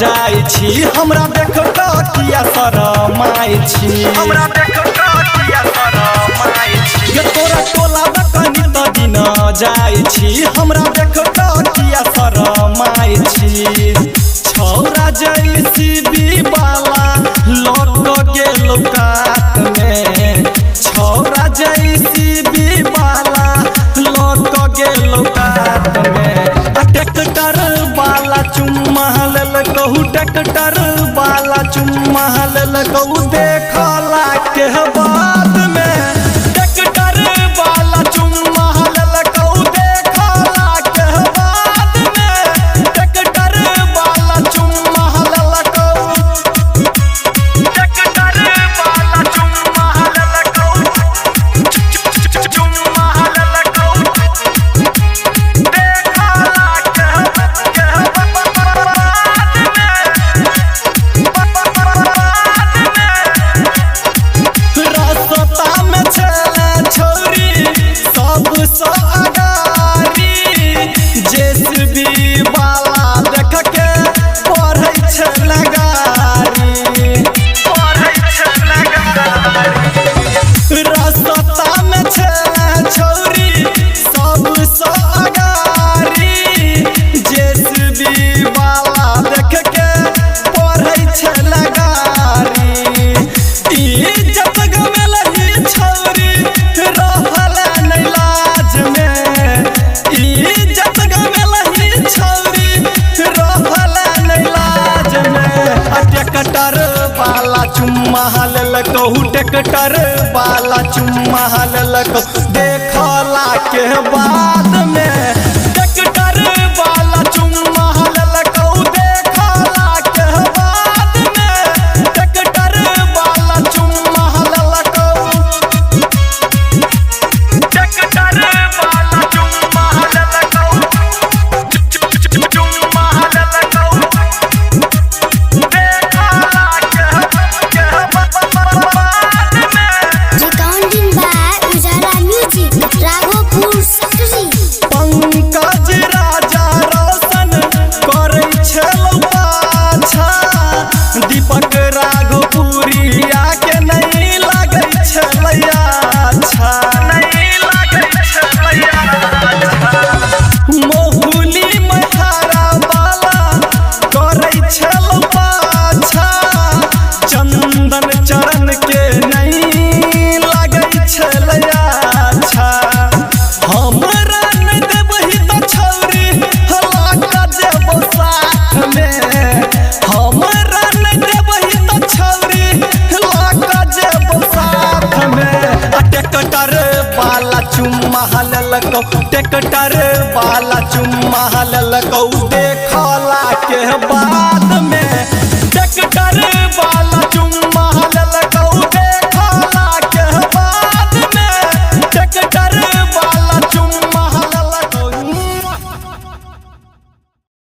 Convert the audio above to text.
जाई छी हमरा देखो किया शरमाई छी हमरा देखो किया शरमाई छी ये तोरा टोला कनी त दिन जाई छी हमरा देखो किया शरमाई छी छौरा जैसी भी बाला लौट गेलो कात में छौरा जैसी भी बाला लौट गेलो कात में ट्रैक्टर वाला चुम्मा लेल कहू ट्रैक्टर वाला चुम्मा लेल कहू देखला के बाद में ट्रैक्टर वाला चुम्मा लेल कहू देखला के बाद में ट्रैक्टर वाला चुम्मा लेल कहू ट्रैक्टर वाला चुम्मा लेल कहू चुम्मा लेल कहू रास्ता में चले छोरी सबसे अगारी जेसीबी वाला देख के पढ़ै छले गाड़ी रास्ता में चले छोरी सबसे अगारी जेसीबी वाला देख के पढ़ै छले गाड़ी इज्जत गमेल ही छौरी रहल नहीं लाज में इज्जत गमेल ही छौरी रहल नहीं लाज में ट्रैक्टर वाला चुम्मा लेल कहू ट्रैक्टर वाला चुम्मा लेल कहू देखला के बाद में ट्रैक्टर वाला चुम्मा लेल कहू देखला के बाद में ट्रैक्टर वाला चुम्मा लेल कहू ट्रैक्टर वाला चुम्मा लेल कहू चुम्मा लेल कहू देखला के बाद में Recording by Ujala Music, Raghopur Sakri. Pankaj राजा रोशन करै छलौ पाछा दीपक राघोपुरिया के नहीं लागै छलैया अच्छा नहीं लागै छलैया मोहुली महारा वाला करै छलौ पाछा चंदन चरण के नहीं लागै छलैया अच्छा हमरा न देबही त छौरी हला देबो साथ में हमरा न देबही त छौरी हला देबो साथ में ट्रैक्टर वाला चुम्मा लेल कहू ट्रैक्टर वाला चुम्मा लेल कहू देखला के बाद में